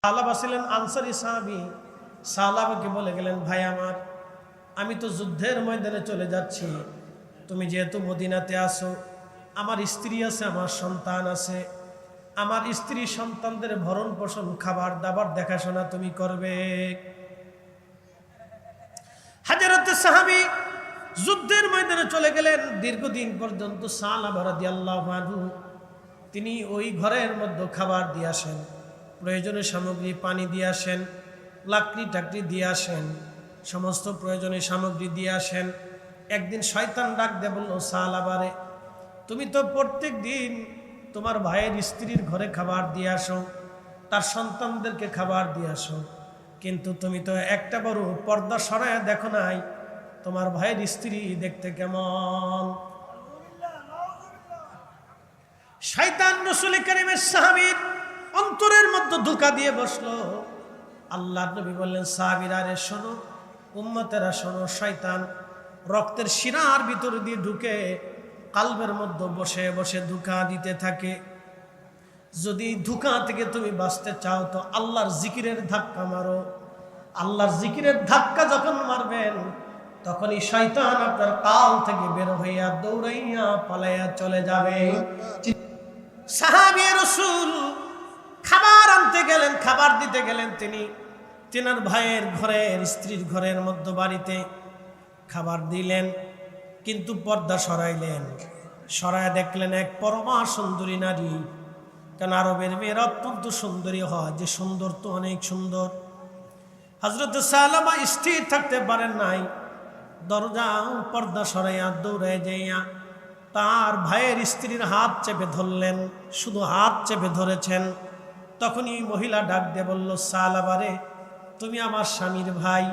সালাবা ছিলেন আনসারী সাহাবী। সালাবাকে বলে গেলেন, ভাই আমার, আমি তো যুদ্ধের ময়দানে চলে যাচ্ছি, তুমি যেহেতু মদিনাতে আসো, আমার স্ত্রী আছে, আমার সন্তান আছে, আমার স্ত্রী সন্তানদের ভরণ পোষণ খাবার দাবার দেখাশোনা তুমি করবে। হযরত সাহাবী যুদ্ধের ময়দানে চলে গেলেন। দীর্ঘদিন পর্যন্ত সালাবা রাদিয়াল্লাহু আনহু তিনি ওই ঘরের মধ্যে খাবার দিয়ে আসেন, প্রয়োজনীয় সামগ্রী পানি দিয়ে আসেন, লাকড়ি টাকড়ি দিয়ে আসেন, সমস্ত প্রয়োজনীয় সামগ্রী দিয়ে আসেন। একদিন শয়তান ডাক দিয়ে বলল, সালাবারে, তুমি তো প্রত্যেক দিন তোমার ভাইয়ের স্ত্রীর ঘরে খাবার দিয়ে আসো, তার সন্তানদেরকে খাবার দিয়ে আসো, কিন্তু তুমি তো একটা বড় পর্দা সরায় দেখো নাই তোমার ভাইয়ের স্ত্রী দেখতে কেমন। শয়তান রাসূল কারীমের সাহাবীর অন্তরের মধ্যে ধোঁকা দিয়ে বসলো। আল্লাহর নবী বললেন, সাহাবীরা রে শোনো, উম্মতেরা শোনো, শয়তান রক্তের শিরার ভিতর দিয়ে ঢুকে কালবের মধ্যে বসে বসে ধোঁকা দিতে থাকে। যদি ধোঁকা থেকে তুমি বাঁচতে চাও তো আল্লাহর জিকিরের ধাক্কা মারো। আল্লাহর জিকিরের ধাক্কা যখন মারবেন তখনই শয়তান আপনার কাল থেকে বের হইয়া দৌড়াইয়া পালাইয়া চলে যাবে। সাহাবী রাসূল খাবার আনতে গেলেন, খাবার দিতে গেলেন, তিনি তেনার ভাইয়ের ঘরের স্ত্রীর ঘরের মধ্য বাড়িতে খাবার দিলেন, কিন্তু পর্দা সরাইলেন। সরায় দেখলেন এক পরমা সুন্দরী নারী। কারণ আরবের মেয়েরা অত্যন্ত সুন্দরী হয়, যে সুন্দর তো অনেক সুন্দর। হযরত সালামা স্থির থাকতে পারেন নাই, দরজা পর্দা সরাইয়া দৌড়ায় যাইয়া তার ভাইয়ের স্ত্রীর হাত চেপে ধরলেন। শুধু হাত চেপে ধরেছেন, তখনই মহিলা ডাক দিয়ে বলল, সালাবারে, তুমি আমার স্বামীর ভাই,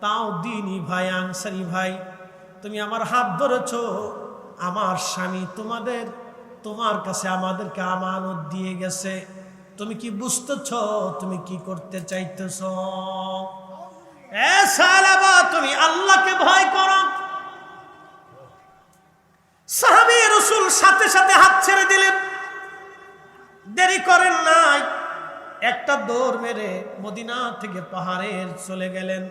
তাও দ্বীনি ভাই, আনসারী ভাই, তুমি আমার হাত ধরেছ। আমার স্বামী তোমার কাছে আমাদেরকে আমানত দিয়ে গেছে, তুমি কি বুঝতেছ তুমি কি করতে চাইতেছ? এ সালাবা, তুমি আল্লাহকে ভয় করো। সাহাবী রাসূল সাথে সাথে হাত ছেড়ে দিলেন, দেরি করেন নাই, একটা দৌড় মেরে মদিনা থেকে পাহাড়ে চলে গেলেন।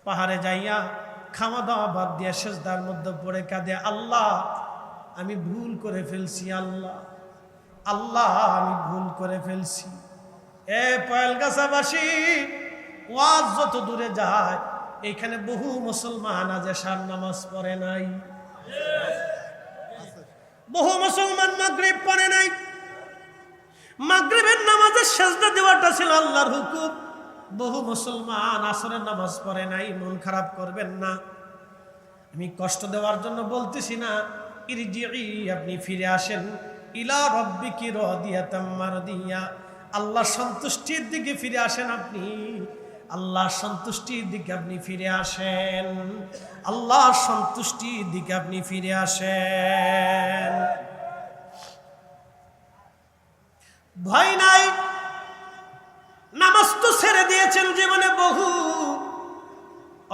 পাহাড়ে যাইয়া খাওয়া দাওয়া বাদ দিয়ে সেজদার মধ্যে পড়ে কাঁদে, আল্লাহ আমি ভুল করে ফেলছি, আল্লাহ আল্লাহ আমি ভুল করে ফেলছি। এ পয়েলগাছাবাসী, ওয়াজ যত দূরে যায়, এইখানে বহু মুসলমান আজ এশার নামাজ পড়ে নাই, বহু মুসলমান মাগরিব পড়ে নাই। মাগরিবের নামাজে সেজদা দেওয়াটা ছিল আল্লাহর হুকুম। বহু মুসলমান আসরের নামাজ পড়ে নাই। মন খারাপ করবেন না, আমি কষ্ট দেওয়ার জন্য বলতেছি না। ইরজিই, আপনি ফিরে আসেন, ইলা রাব্বিকি রাদিয়াতাম মারদিয়া, আল্লাহর সন্তুষ্টির দিকে ফিরে আসেন। আপনি আল্লাহর সন্তুষ্টির দিকে আপনি ফিরে আসেন, আল্লাহর সন্তুষ্টির দিকে আপনি ফিরে আসেন। ভয় নাই, নামাজ তো ছেড়ে দিয়েছেন, জীবনে বহু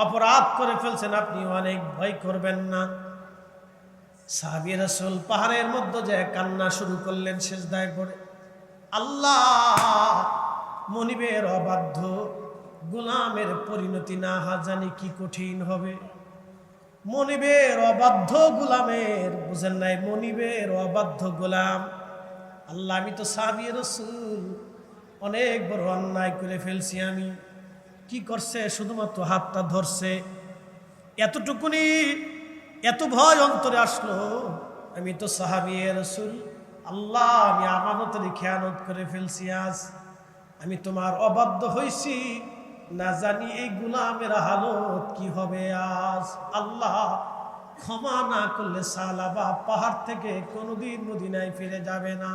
অপরাধ করে ফেলছেন, আপনি অনেক ভয় করবেন না। সাহাবী রাসূল পাহাড়ের মধ্যে যে কান্না শুরু করলেন সেজদায় পড়ে, আল্লাহ, মনিবের অবাধ্য গোলামের পরিণতি না জানি কি কঠিন হবে। মনিবের অবাধ্য গোলামের, বুঝেন নাই, মনিবের অবাধ্য গোলাম। আল্লাহ, আমি তো সাহাবী রাসূল অনেক বড় অন্যায় করে ফেলছি। আমি কি করছে, শুধুমাত্র হাতটা ধরছে, এতটুকুনি এত ভয় অন্তরে আসলো। আমি তো সাহাবী রাসূল, আল্লাহ আমি আমানতের খেয়ানত করে ফেলছি, আজ আমি তোমার অবাধ্য হইছি, না জানি এই গোলামের হালত কি হবে আজ। আল্লাহ ক্ষমা না করলে সালাবা পাহাড় থেকে কোনোদিন মদিনায় ফিরে যাবে না।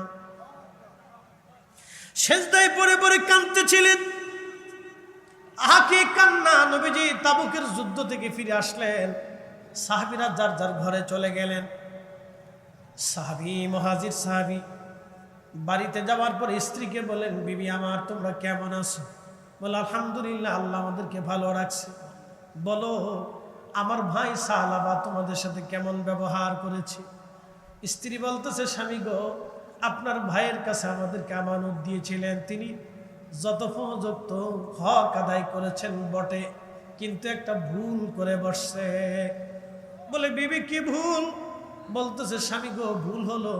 সেজদায় পড়ে পড়ে কাঁদতেছিলেন। আহাকে কান্না। নবীজি তাবুকের যুদ্ধ থেকে ফিরে আসলেন, সাহাবীরা যার যার ঘরে চলে গেলেন। সাহাবী, মুহাজির সাহাবী বাড়িতে যাওয়ার পর স্ত্রীকে বলেন, বিবি আমার, তোমরা কেমন আছো? বলে, আলহামদুলিল্লাহ, আল্লাহ আমাদেরকে ভালো রাখছে। বলো, আমার ভাই সালাবা তোমাদের সাথে কেমন ব্যবহার করেছে? স্ত্রী বলতেছে, স্বামী গো, আপনার ভাইয়ের কাছে আমাদেরকে আমানত দিয়েছিলেন, তিনি যথোপযুক্ত হক আদায় করেছেন বটে, কিন্তু একটা ভুল করে বসছে। বলে বিবি কি ভুল? বলতেছে স্বামী গো, ভুল হলো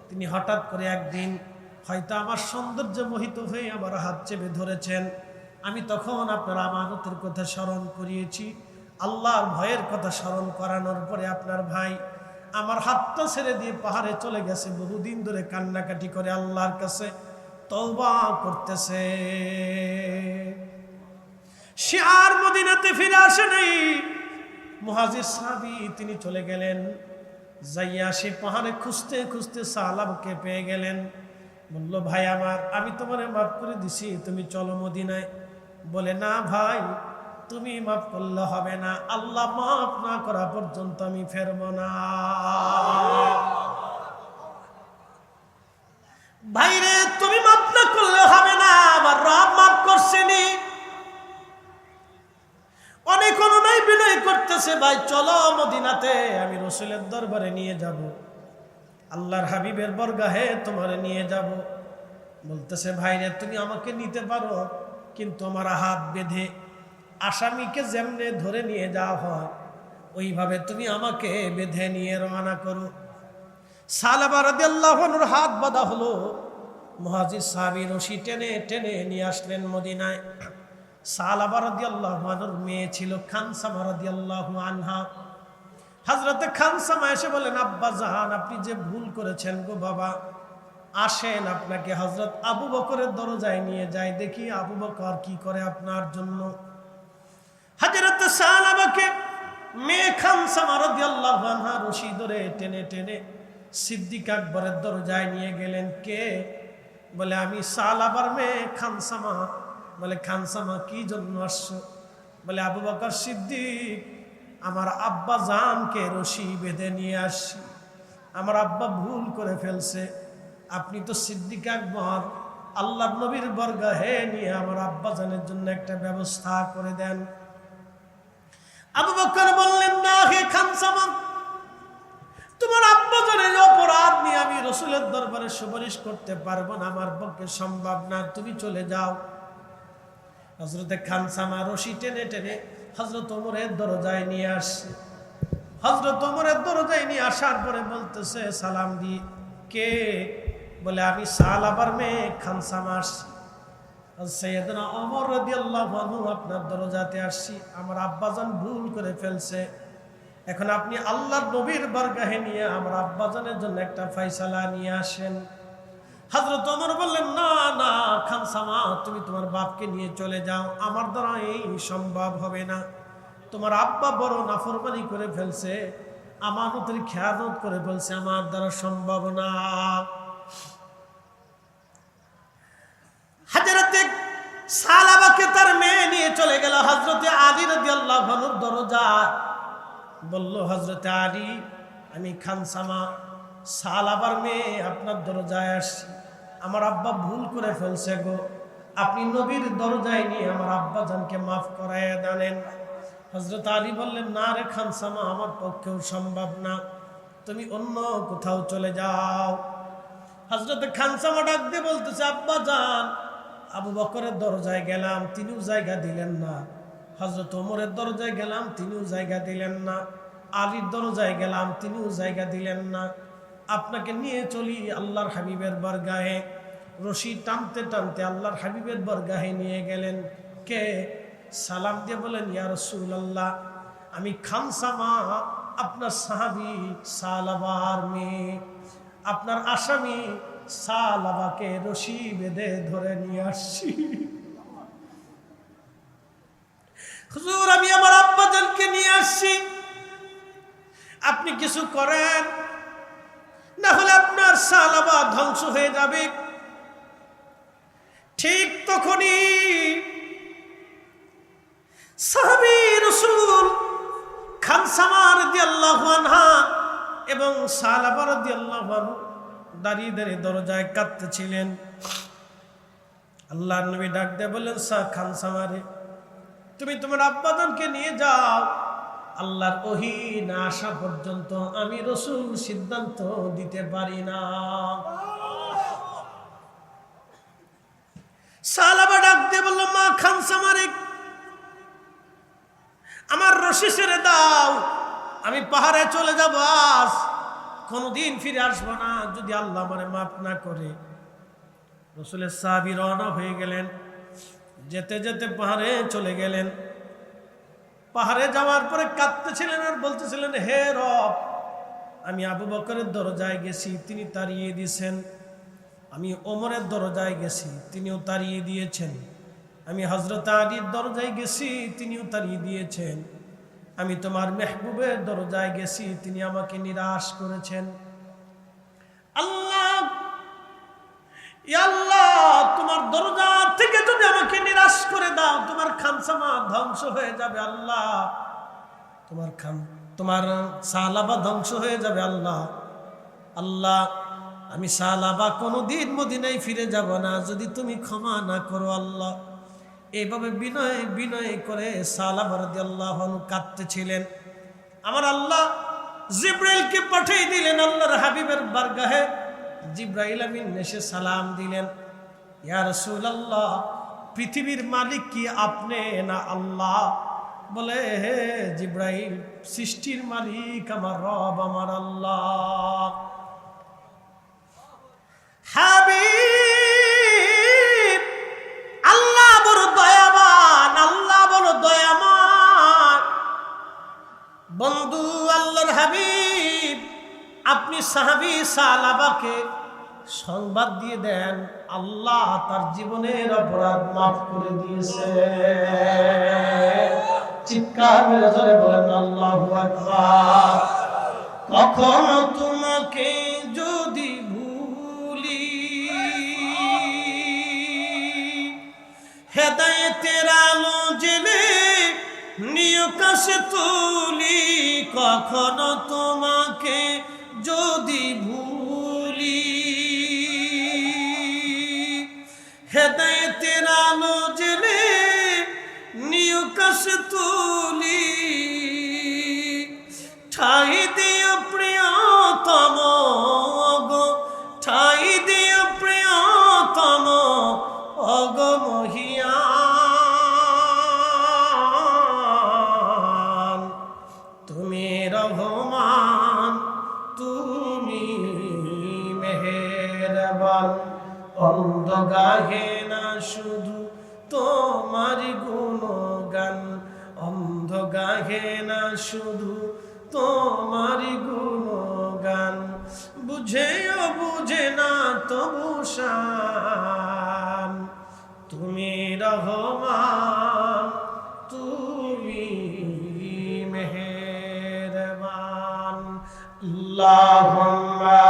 তিনি হঠাৎ করে একদিন হয়তো আমার সৌন্দর্য মোহিত হয়ে আমার হাত চেপে ধরেছেন। আমি তখন আপনার আমানতের কথা স্মরণ করিয়েছি, আল্লাহর ভয়ের কথা স্মরণ করানোর পরে আপনার ভাই আমার হাতটা ছেড়ে দিয়ে পাহাড়ে চলে গেছে। বহুদিন ধরে কান্নাকাটি করে আল্লাহর কাছে তওবা করতেছে। সে আর মদিনাতে ফিরে আসে নাই। মুহাজির সাহাবী তিনি চলে গেলেন, যাইয়া সে পাহাড়ে খুঁজতে খুঁজতে সালাবাকে পেয়ে গেলেন। বলল ভাই আমার, আমি তোমারে মাফ করে দিছি, তুমি চলো মদিনায়। বলে না ভাই, তুমি মাফ করলে হবে না, আল্লাহ মাফ না করা পর্যন্ত আমি ফেরব না। ভাইরে তুমি মাফ না করলে হবে না, আমার রব মাফ করছেনি। অনেক অনুনয় বিনয় করতেছে, ভাই চলো মদিনাতে, আমি রাসূলের দরবারে নিয়ে যাব, আল্লাহর হাবিবের বরগাহে তোমারে নিয়ে যাব। বলতেছে ভাইরে তুমি আমাকে নিতে পারো, কিন্তু আমার হাত বেঁধে আসামিকে যেমনে ধরে নিয়ে যাওয়া হয় ওইভাবে তুমি আমাকে বেঁধে নিয়ে রওনা করো। সালাবা রাদিয়াল্লাহু আনহুর হাত বাঁধা হলো। মুহাজির সাহাবী রশি টেনে টেনে নিয়ে আসলেন মদিনায়। সালাবা রাদিয়াল্লাহু আনহুর মেয়ে ছিল খানসামা রাদিয়াল্লাহু আনহা। হযরতে খানসামা এসে বলেন, আব্বা জান আপনি যে ভুল করেছেন গো বাবা, আসেন আপনাকে হযরত আবু বকরের দরজায় নিয়ে যায়, দেখি আবু বকর কি করে আপনার জন্য। হযরত সালাবাকে মেয়ে খানসামা রাদিয়াল্লাহু আনহা রশি ধরে টেনে টেনে সিদ্দিক আকবরের দরজায় নিয়ে গেলেন। কে? বলে আমি সালাবার মেয়ে খানসামা। বলে খানসামা কি জন্য আসছো? বলে আবু বকর সিদ্দিক, আমার আব্বা জানকে রশি বেঁধে নিয়ে আসছি, আমার আব্বা ভুল করে ফেলছে, আপনি তো সিদ্দিক আকবর, আল্লাহর নবীর বরগাহে নিয়ে আমার আব্বা জানের জন্য একটা ব্যবস্থা করে দেন। আবু বকর বললেন, না হে খানসামা, তোমার আব্বা জানের অপরাধ নিয়ে আমি রাসূলের দরবারে সুপারিশ করতে পারবো না, আমার পক্ষে সম্ভব না, তুমি চলে যাও। হযরতে খানসামা রশি টেনে টেনে হযরত ওমরের দরজায় নিয়ে আসছে। হযরত ওমরের দরজায় নিয়ে আসার পরে বলতেছে সালাম দিয়ে, কে? বলে আমি সালাবার মেয়ে খানসামা আসছি। সাইয়েদনা ওমর রাদিয়াল্লাহু আনহু আপনার দরজাতে আসছি, আমার আব্বাজান ভুল করে ফেলছে, এখন আপনি আল্লাহর নবীর বরগাহে নিয়ে আমার আব্বাজানের জন্য একটা ফয়সালা নিয়ে আসেন। হযরত ওমর বললেন, না না খানসামা, তুমি তোমার বাপকে নিয়ে চলে যাও, আমার দ্বারা এই সম্ভব হবে না, তোমার আব্বা বড় নাফরমানি করে ফেলছে, আমানতের খেয়ানত করে ফেলছে, আমার দ্বারা সম্ভব না। হযরতে সালাবাকে তার মেয়ে নিয়ে চলে গেল হযরতে আলী রাদিয়াল্লাহু আনহুর দরজায়। বলল, হযরতে আলী, আমি খানসামা সালাবার মেয়ে আপনার দরজায় আসছি, আমার আব্বা ভুল করে ফেলছে গো, আপনি নবীর দরজায় নিয়ে আমার আব্বা জানকে মাফ করাইয়া দেন। হযরত আলী বললেন, না রে খানসামা, আমার পক্ষেও সম্ভব না, তুমি অন্য কোথাও চলে যাও। হযরত খানসামা ডাক দিয়ে বলতেছে, আব্বা জান, আবু বকরের দরজায় গেলাম, তিনিও জায়গা দিলেন না, হযরত ওমরের দরজায় গেলাম, তিনিও জায়গা দিলেন না, আলীর দরজায় গেলাম, তিনিও জায়গা দিলেন না, আপনাকে নিয়ে চলি আল্লাহর হাবিবের বরগাহে। রশি টানতে টানতে আল্লাহর হাবিবের বরগাহে নিয়ে গেলেন। কে? সালাম দিয়ে বলেন, ইয়া রাসূলুল্লাহ, আমি খানসামা, আপনার সাহাবী সালাবার মেয়ে, আপনার আসামি সালাবাকে রশি বেঁধে ধরে নিয়ে আসছি। হুজুর, আমি আমার আব্বাজানকে নিয়ে আসছি, আপনি কিছু করেন, না হলে আপনার সালাবা ধ্বংস হয়ে যাবে। ঠিক তখনই সাহাবী রাসূল খানসামা রাদিয়াল্লাহু আনহা এবং সালাবা রাদিয়াল্লাহু আনহু দাঁড়িয়ে দাঁড়িয়ে দরজায় কাঁদতেছিলেন। আল্লাহর নবী ডাক দিয়ে বললেন, খানসামা রে, তুমি তোমার আব্বাজানকে নিয়ে যাও, আল্লাহর ওহী না আসা পর্যন্ত আমি রাসূল সিদ্ধান্ত দিতে পারি না। সালাবা দিয়ে বলল, মা খামসা মালিক, আমার রশি ছেড়ে দাও, আমি পাহাড়ে চলে যাব, আজ কোনদিন ফিরে আসবো না যদি আল্লাহ আমারে মাফ না করে। রাসূলের সাহাবী রওনা হয়ে গেলেন, যেতে যেতে পাহাড়ে চলে গেলেন। পাহাড়ে যাওয়ার পরে কাঁদতেছিলেন আর বলতেছিলেন, হে রব, আমি আবু বকরের দরজায় গেছি, তিনি তাড়িয়ে দিয়েছেন। আমি ওমরের দরজায় গেছি, তিনিও তাড়িয়ে দিয়েছেন। আমি হযরত আলীর দরজায় গেছি, তিনিও তাড়িয়ে দিয়েছেন। আমি তোমার মেহবুবের দরজায় গেছি, তিনি আমাকে নিরাশ করেছেন। আল্লাহ, ইয়া আল্লাহ, তোমার দরজা থেকে যদি আমাকে নিরাশ করে দাও, তোমার খানসামা ধ্বংস হয়ে যাবে। আল্লাহ, তোমার সালাবা ধ্বংস হয়ে যাবে। আল্লাহ, আল্লাহ, আমি সালাবা কোনোদিন মদিনায় ফিরে যাব না যদি তুমি ক্ষমা না করো। আল্লাহ, এইভাবে বিনয় বিনয় করে সালাবা রাদিয়াল্লাহু আনহু কাঁদতেছিলেন। আমার আল্লাহ জিব্রাইলকে পাঠিয়ে দিলেন আল্লাহর হাবিবের বারগাহে। জিব্রাইল আমিন এসে সালাম দিলেন, ইয়া রাসূলুল্লাহ, পৃথিবীর মালিক কি আপনি না আল্লাহ? বলে, হে জিব্রাইল, সৃষ্টির মালিক আমার রব, আমার আল্লাহ। হাবিব, আল্লাহ বড় দয়াবান, আল্লাহ বড় দয়াময়। বন্ধু আল্লাহর হাবিব, আপনি সাহাবী সালাবাকে সংবাদ দিয়ে দেন, আল্লাহ তার জীবনের অপরাধ মাফ করে দিয়েছে। চিৎকার মেরে জোরে বলেন আল্লাহু আকবার। কখনো তোমাকে যদি ভুলি, হেদায়েতের আলো জেলে নিয় কাছে তুলি। কখনো তোমাকে যদি ভুলি, হেদায়েতের আলো জেলে নিয় কাছে তুলি। ঠাই দিও প্রিয়তম গো, ঠাই দিও প্রিয়তম অগ মহিয়ান। তুমি রহমান, তুমি মেহেরবান। অন্ধ গাহে না শুধু তোমার গুণগান, অন্ধ গাহে না শুধু তোমার গুণগান। বুঝেও বুঝে না তবু শান। তুমি রহমান, তুমি মেহেরবান। আল্লাহুম্মা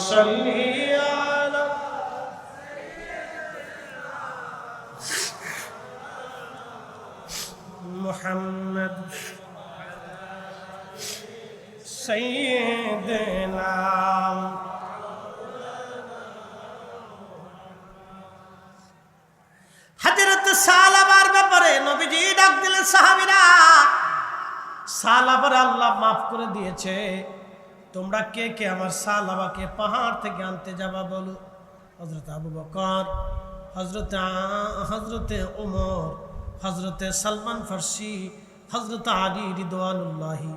সাল্লি আলা মুহাম্মদ সাইয়্যিদিনা। হযরত সালাবার ব্যাপারে নবীজি ডাক দিলেন, সাহাবীরা, সালাবার আল্লাহ মাফ করে দিয়েছে, তোমরা কে কে আমার সালাবাকে পাহাড় থেকে আনতে যাবা বলো। হযরত আবু বকর, হযরতে ওমর, হযরতে সালমান ফারসি, হযরত আলী রিদওয়ানুল্লাহি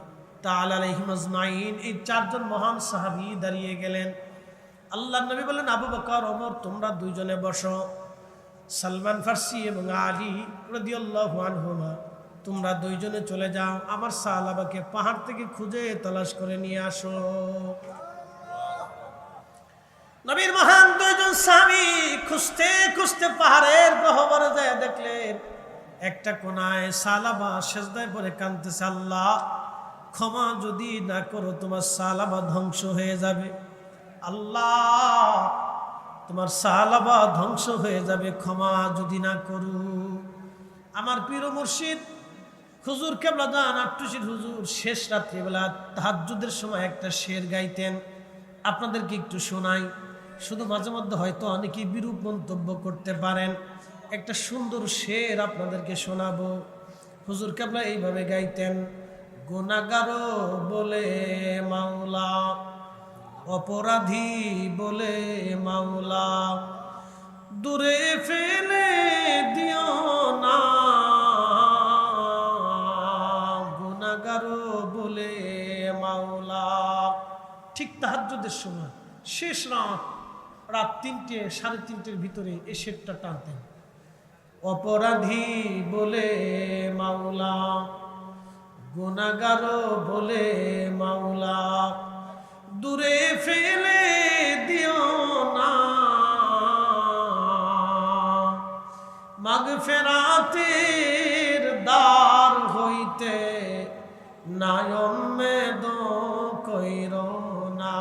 তাআলা আলাইহিম আজমাইন, এই চারজন মহান সাহাবী দাঁড়িয়ে গেলেন। আল্লাহর নবী বললেন, আবু বকর, ওমর, তোমরা দুইজনে বসো। সালমান ফারসি এবং আলী রাদিয়াল্লাহু আনহুমা, তোমরা দুইজনে চলে যাও, আমার সাহাবাকে পাহাড় থেকে খুঁজে তালাশ করে নিয়ে আসো। নবীর মহান দুইজন সাহাবী খুঁজতে খুঁজতে পাহাড়ের গহ্বরে যায় দেখলেন একটা কোনায় সালাবা সেজদায় পড়ে কাঁদতেছে, আল্লাহ ক্ষমা যদি না করো তোমার সালাবা ধ্বংস হয়ে যাবে। আল্লাহ, তোমার সালাবা ধ্বংস হয়ে যাবে, ক্ষমা যদি না করো। আমার পীর মুর্শিদ হুজুর কেবলা দান আট্টুশির হুজুর শেষ রাত্রিবেলা তাহাজ্জুদের সময় একটা শের গাইতেন, আপনাদেরকে একটু শোনাই। শুধু মাঝে মধ্যে হয়তো অনেকেই বিরূপ মন্তব্য করতে পারেন, একটা সুন্দর শের আপনাদেরকে শোনাবো। হুজুর কেবলা এইভাবে গাইতেন, গুনাহগার বলে মাওলা, অপরাধী বলে মাওলা, দূরে ফেলে তাহাজ্জুদের সময় শেষ রাত, রাত 3টে 3:30 ভিতরে এই শেরটা টানতেন। অপরাধী বলে মাওলা, গুনাহগার বলে মাওলা, দূরে ফেলে দিও না, মাগফিরাতের দ্বার হইতে নায়ম্মেদ কইরো না,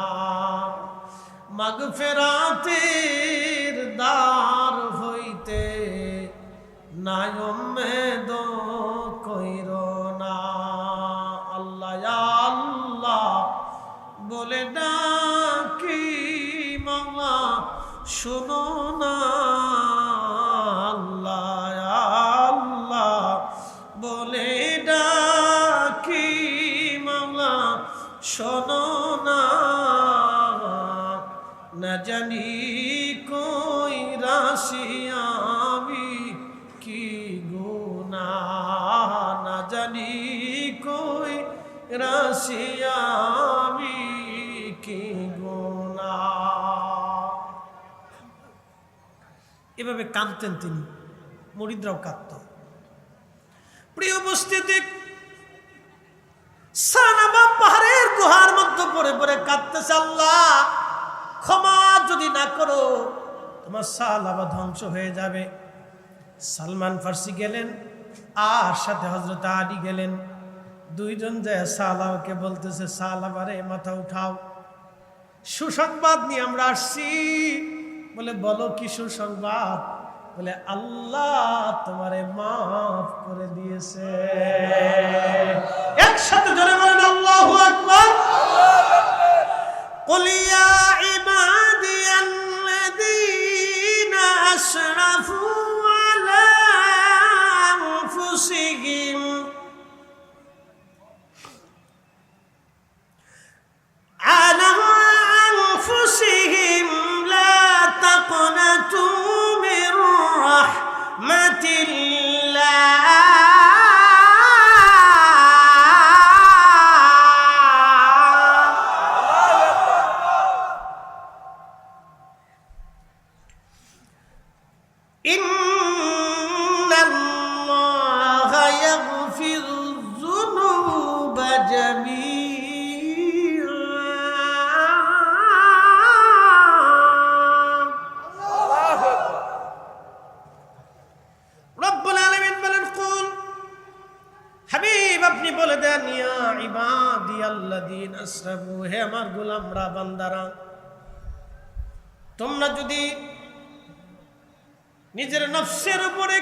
মাগফিরাতের দ্বার হইতে নায়ম্মেদ কইরো না। আল্লাহ ইয়া আল্লাহ বলে ডাকি মাওলা শোনো না, আল্লাহ ইয়া আল্লাহ বলে ডাকি মাওলা শোনো না, না জানি কই রাশি আমি কি গুনাহ, না জানি কই রাশি আমি কি গুনাহ। এভাবে কাঁদতেন তিনি, মুরিদরাও কাঁদত। প্রিয় উপস্থিতি, সানাবা পাহাড়ের গুহার মধ্যে পড়ে পড়ে কাঁদতেছে, আল্লাহ ক্ষমা যদি না করো তোমার সালাবা ধ্বংস হয়ে যাবে। সালমান ফার্সি গেলেন আর সাথে হযরত আলী গেলেন। দুইজন যায় সালাবাকে বলতেছে, সালাবারে মাথা উঠাও, সুসংবাদ নিয়ে আমরা আসছি। বলে বলো কি সুসংবাদ? বলে আল্লাহ তোমারে মাফ করে দিয়েছে। একসাথে জোরে বলেন আল্লাহু আকবার। قل يا عبادي الذين أسرفوا على أنفسهم لا تقنطوا من رحمة الله إن الله يغفر الذنوب جميعا। رب العالمين বলেন, কুল হাবিব আপনি বলে দেন, ইয়া ইবাদিয়াল্লাযীনা আসরাফু, হে আমার গোলামরা বান্দারা, তোমরা যদি নিজের নফসের উপরে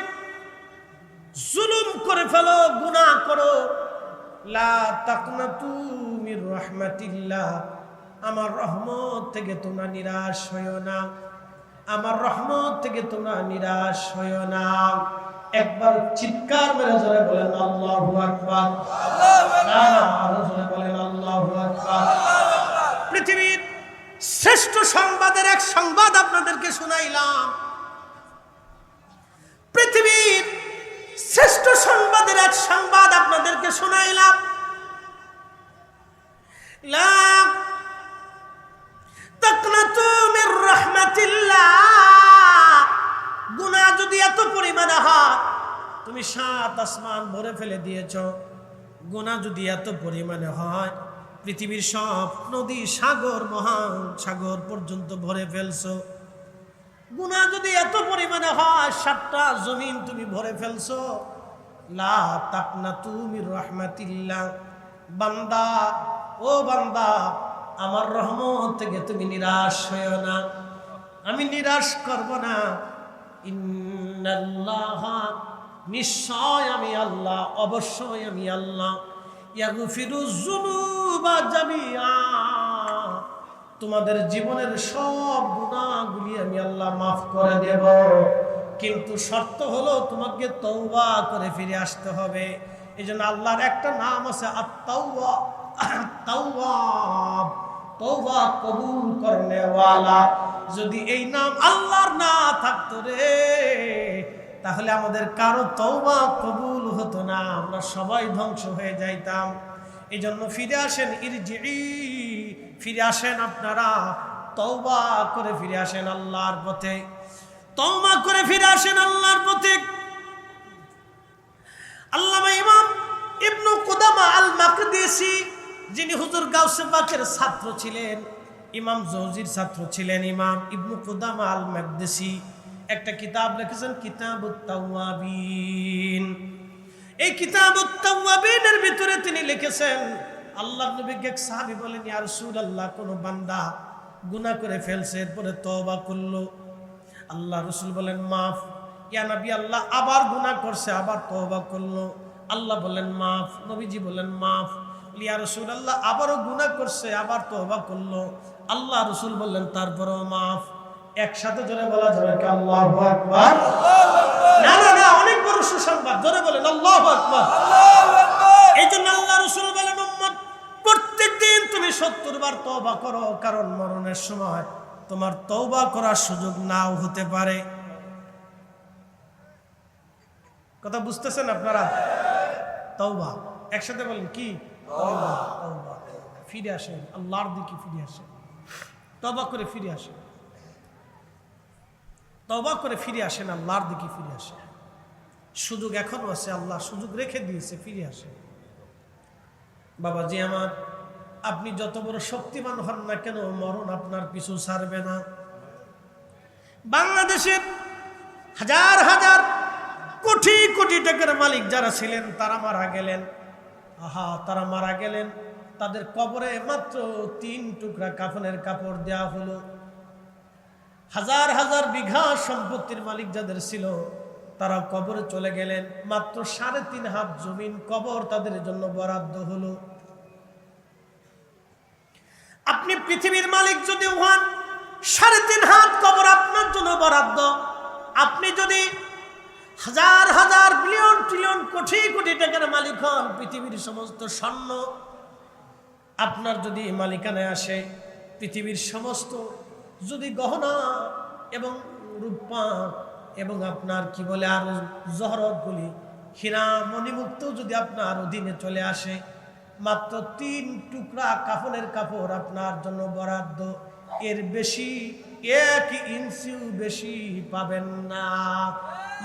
জুলুম করে ফেলো, গুনাহ করো, লা তাকনাতু মির রাহমাতিল্লাহ, আমার রহমত থেকে তোমরা নিরাশ হইও না, আমার রহমত থেকে তোমরা নিরাশ হইও না। একবার চিৎকার মেরে জোরে বলেন আল্লাহু আকবার। আরো জোরে বলেন আল্লাহু আকবার। পৃথিবীর শ্রেষ্ঠ সংবাদের এক সংবাদ আপনাদেরকে শোনাইলাম। পৃথিবীর শ্রেষ্ঠ সংবাদের এক সংবাদ আপনাদেরকে শোনাইলাম। লা তাকনাতু মির রাহমাতিল্লাহ, গুনাহ যদি এত পরিমাণে হয়, তুমি 7 আসমান ভরে ফেলে দিয়েছ, গুনাহ যদি এত পরিমাণে হয়, পৃথিবীর সব নদী সাগর মহান সাগর পর্যন্ত ভরে ফেলছো, গুনাহ যদি এত পরিমাণে হয় 7টা জমিন তুমি ভরে ফেলছো, লা তাকনাতু মির রাহমাতিল্লাহ, বান্দা ও বান্দা আমার রহমত থেকে তুমি নিরাশ হইও না, আমি নিরাশ করব না। ইন্নাল্লাহা, নিশ্চয় আমি আল্লাহ, অবশ্যই আমি আল্লাহ, ইয়াগফিরুয যুনুবা জামিআ, তোমাদের জীবনের সব গুনাহগুলি আমি আল্লাহ মাফ করে দেব, কিন্তু শর্ত হলো তোমাকে তওবা করে ফিরে আসতে হবে। এইজন্য আল্লাহর একটা নাম আছে আত-তাওয়াব, তাওয়াব, তওবা কবুল করনে ওয়ালা। যদি এই নাম আল্লাহর না থাকতো রে, তাহলে আমাদের কারো তওবা কবুল হতো না, আমরা সবাই ধ্বংস হয়ে যাইতাম। এই জন্য ফিরে আসেন, ফিরে আসেন আপনারা, তওবা করে ফিরে আসেন আল্লাহর পথে, তওবা করে ফিরে আসেন আল্লাহর পথে। আল্লামা ইমাম ইবনু কুদামা আল মাকদিসি, যিনি হুজুর গাউসে পাকের ছাত্র ছিলেন, ইমাম জৌজির ছাত্র ছিলেন, ইমাম ইবনু কুদামা আল মাকদিসি একটা কিতাব লিখেছেন, কিতাবুত তাওয়াবিন। এই কিতাবুত তাওয়াবিনের ভিতরে তিনি লিখেছেন, আল্লাহর নবীকে এক সাহাবী বলেন, ইয়া রাসূলুল্লাহ, কোন বান্দা গুনাহ করে ফেলছে, এরপরে তওবা করলো, আল্লাহ রাসূল বলেন মাফ। ইয়া নবী আল্লাহ, আবার গুনাহ করছে, আবার তওবা করলো, আল্লাহ বলেন মাফ। নবীজি বলেন মাফ। ইয়া রাসূলুল্লাহ, আবারও গুনাহ করছে, আবার তওবা করলো, আল্লাহ রাসূল বললেন তারপরেও মাফ। একসাথে জোরে বলা যাবে কি আল্লাহু আকবার? না না না, অনেক বড় সুসংবাদ, জোরে বলেন আল্লাহু আকবার। এই জন্য আল্লাহ রাসূল বলেন, উম্মত প্রত্যেকদিন তুমি 70 বার তওবা করো, কারণ মরণের সময় তোমার তওবা করার সুযোগ নাও হতে পারে। কথা বুঝতেছেন আপনারা? তওবা একসাথে বলেন কি? তওবা। তওবা। ফিরে আসেন আল্লাহর দিকে, ফিরে আসেন, তওবা করে ফিরে আসেন, তওবা করে ফিরে আসেন, আল্লাহর দিকে ফিরে আসেন। সুযোগ এখনো আছে, আল্লাহ সুযোগ রেখে দিয়েছে, ফিরে আসেন। বাবাজি আমার, আপনি যত বড় শক্তিমান হন না কেন, মরণ আপনার পিছু ছাড়বে না। বাংলাদেশের হাজার হাজার কোটি কোটি টাকার মালিক যারা ছিলেন, তারা মারা গেলেন। আহা, তারা মারা গেলেন, তাদের কবরে মাত্র 3 টুকরা কাফনের কাপড় দেওয়া হলো। হাজার হাজার বিঘা সম্পত্তির মালিক যাদের ছিল, তারা কবরে চলে গেলেন, মাত্র 3.5 হাত জমিন কবর তাদের জন্য বরাদ্দ হলো। আপনি পৃথিবীর মালিক যদি হন, 3.5 হাত কবর আপনার জন্য বরাদ্দ। আপনি যদি হাজার হাজার বিলিয়ন ট্রিলিয়ন কোটি কোটি টাকার মালিক হন, পৃথিবীর সমস্ত স্বর্ণ আপনার যদি মালিকানায় আসে, পৃথিবীর সমস্ত যদি গহনা এবং রূপা এবং আপনার কি বলে আরো জহরতগুলি, হীরা মণিমুক্ত যদি আপনার অধীনে চলে আসে, মাত্র 3 টুকরা কাফনের কাপড় আপনার জন্য বরাদ্দ। এর বেশি 1 ইঞ্চিও বেশি পাবেন না।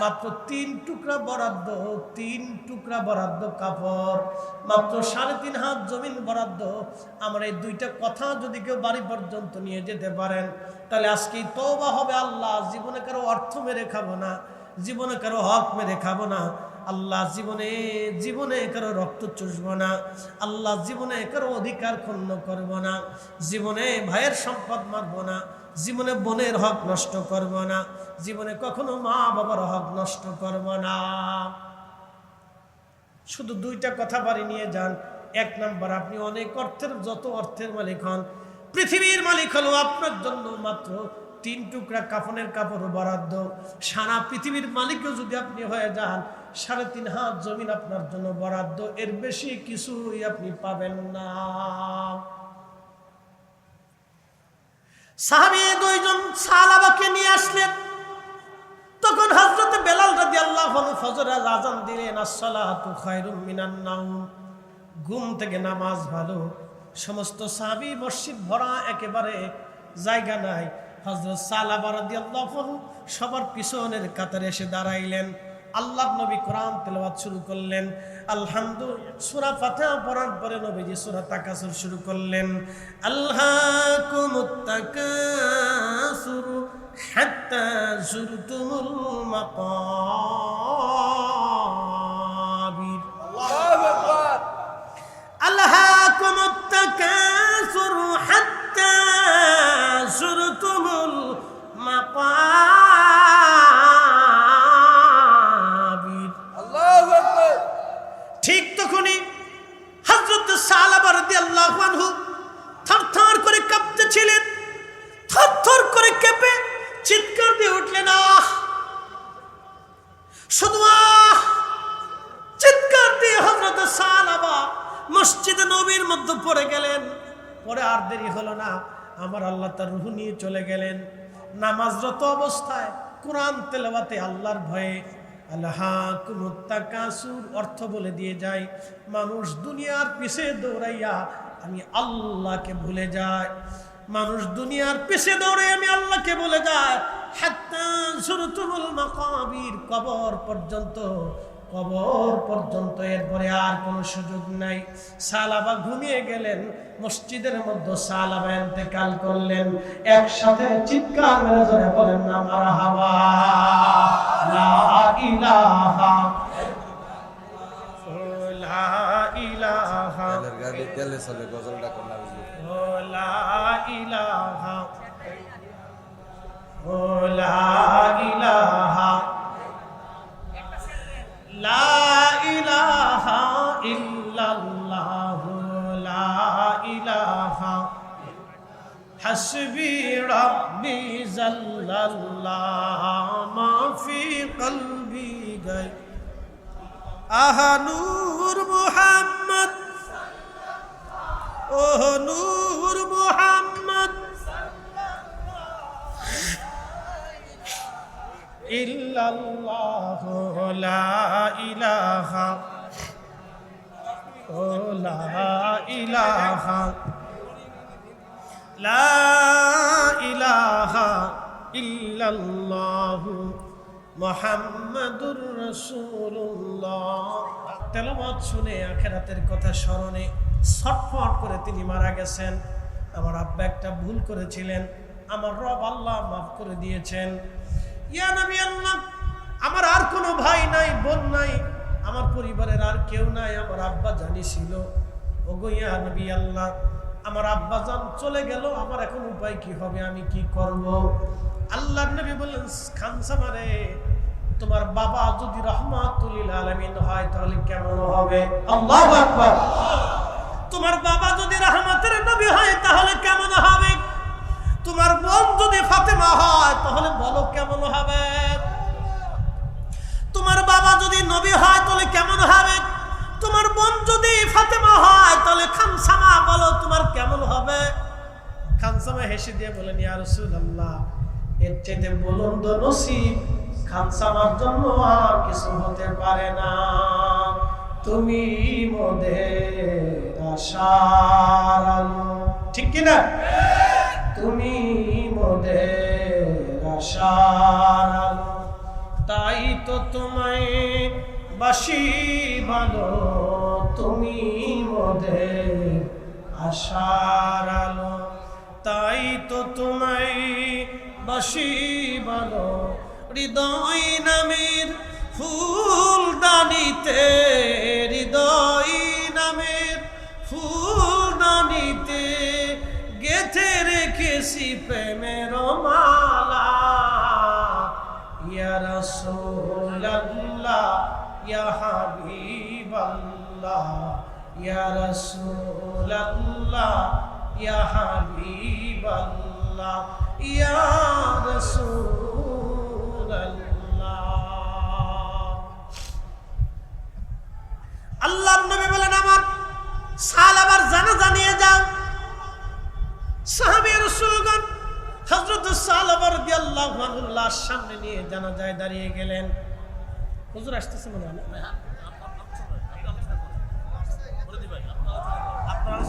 মাত্র 3 টুকরা বরাদ্দ, 3 টুকরা বরাদ্দ কাপড়, মাত্র 3.5 হাত জমিন বরাদ্দ। আমরা এই 2টা কথা যদি কেউ বাড়ি পর্যন্ত নিয়ে যেতে পারেন, তাহলে আজকেই তওবা হবে। আল্লাহ, জীবনে কারো অর্থ মেরে খাবো না, জীবনে কারো হক মেরে খাবো না। আল্লাহ, জীবনে কারো রক্ত চুষবো না। আল্লাহ, জীবনে কারো অধিকার ক্ষুণ্ণ করবো না। জীবনে ভাইয়ের সম্পদ মারবো না। জীবনে বোনের হক নষ্ট করব না। জীবনে কখনো মা বাবার হক নষ্ট করব না। শুধু 2টা কথা বাড়ি নিয়ে যান। 1 নাম্বার, আপনি অনেক অর্থের, যত অর্থের মালিক হন, পৃথিবীর মালিক হলো আপনার জন্য মাত্র 3 টুকরা কাফনের কাপড় বরাদ্দ। সারা পৃথিবীর মালিকও যদি আপনি হয়ে যান, 3.5 হাত জমিন আপনার জন্য বরাদ্দ। এর বেশি কিছুই আপনি পাবেন না। সাহাবী 2 জন সাহাবাকে নিয়ে আসলেন। তখন হযরত বেলাল রাদিয়াল্লাহু আনহু ফজরের আযান দিলেন, আসসালাতু খায়রুম মিনান নাওম, ঘুম থেকে নামাজ ভালো। সমস্ত সাহাবী মসজিদ ভরা, একেবারে জায়গা নাই। হযরত সালাবা রাদিয়াল্লাহু আনহু সবার পিছনের কাতারে এসে দাঁড়াইলেন। আল্লাহর নবী কোরআন তেলাওয়াত শুরু করলেন। আলহামদুলিল্লাহ সূরা ফাতিহা পড়ার পরে নবীজি সূরা তাকাসুর শুরু করলেন। আলহাকুমুত তাকাসুর হাত্তা যুরতুমুল মাকাবির। আল্লাহু আকবার। আলহাকুমুত তাকাসুর হাত্তা যুরতুমুল মাকাবির। আল্লাহু আকবার। ঠিক তখনই হযরত সালাবা রাদিয়াল্লাহু আনহু থরথর করে কাঁপতেছিলেন। থরথর করে কেঁপে চিৎকার দিয়ে উঠলেন, আহ! শুধু আহ! চিৎকার দিয়ে হযরত সালাবা মসজিদে নবীর মধ্যে পড়ে গেলেন। পরে আর দেরি হলো না, আমার আল্লাহ তার রূহ নিয়ে চলে গেলেন। নামাজরত অবস্থায় কোরআন তেলাওয়াতে আল্লাহর ভয়ে আলহাকুমুত তাকাসুর অর্থ বলে দিয়ে যায়, মানুষ দুনিয়ার পিছে দৌড়াইয়া আমি আল্লাহকে ভুলে যায়। মানুষ দুনিয়ার পিছে দৌড়ে আমি আল্লাহকে ভুলে যায়। হাত্তা যুরতুমুল মাকাবির, কবর পর্যন্ত, এরপরে আর কোনো সুযোগ নাই। সালাবা ঘুমিয়ে গেলেন, মসজিদের মধ্যে সালাবা ইন্তেকাল করলেন। একসাথে চিৎকার মেরে ধরে বলেন না মারহাবা, লা ইলাহা লা ইলাহা লা ইলাহা লা ইলাহা লা ইলাহা ইল্লাল্লাহ লা ইলাহা হাসবি রাব্বি জাল্লাল্লাহ মা ফি কলবি গায় আহা নূর মুহাম্মদ ও নূর মুহাম্মদ ইল্লাল্লাহ লা ইলাহা ও লা ইলাহা লা ইলাহা ইল্লাল্লাহ মুহাম্মাদুর রাসূলুল্লাহ। তেলাওয়াত শুনে আখিরাতের কথা স্মরণে ছটফট করে তিনি মারা গেছেন। আমার আব্বা একটা ভুল করেছিলেন, আমার রব আল্লাহ মাফ করে দিয়েছেন। ইয়া নবী আল্লাহ, আমার আর কোনো ভাই নাই, বোন নাই, আমার পরিবারের আর কেউ নাই, আমার আব্বা জানি ছিল। ওগো ইয়া নবী আল্লাহ, আমার আব্বা জান চলে গেল, আমার এখন উপায় কি হবে, আমি কি করব? আল্লাহর নবী বললেন, খানসামারে, তোমার বাবা যদি রাহমাতুল লিল আলামিন হয় তাহলে কেমন হবে? আল্লাহু আকবার। তোমার বাবা যদি রাহমাতের নবী হয় তাহলে কেমন হবে? তোমার বোন যদি ফাতেমা হয় তাহলে বলো কেমন হবে? তোমার বাবা যদি নবী হয় তাহলে কেমন হবে? তোমার বোন যদি ফাতেমা হয় তাহলে খানসামা বলো তোমার কেমন হবে? খানসামা হেসে দিয়ে বলেন, ইয়া রাসূলুল্লাহ, এর চেয়ে বুলন্দ নসিব খানসামার জন্য আর কিছু হতে পারে না। তুমি মোদের আশার আলো, ঠিক কিনা? তুমি মোদের আশার আলো, তাই তো তোমায় বাসি ভালো। তুমি মোদের আশার আলো, তাই তো তোমায় বাসি ভালো। হৃদয় নামের ফুলদানিতে, হৃদয় নামের ফুলদানিতে গেথে রেখেছি প্রেমের মালা। ইয়া রাসূলুল্লাহ, ইয়া হাবিবাল্লাহ, ইয়া রাসূলুল্লাহ, ইয়া হাবিবাল্লাহ, ইয়া রাসূলুল্লাহ। আল্লাহর নবী বলেন, আমার সাহাবার জানাজা নিয়ে যাও। সাহাবী রাসূলগণ হযরত সাহাবা রাদিয়াল্লাহু আনহু লাশ সামনে নিয়ে জানাজায় দাঁড়িয়ে গেলেন। হুজুর আসতেছে মনে হয়, আপনারা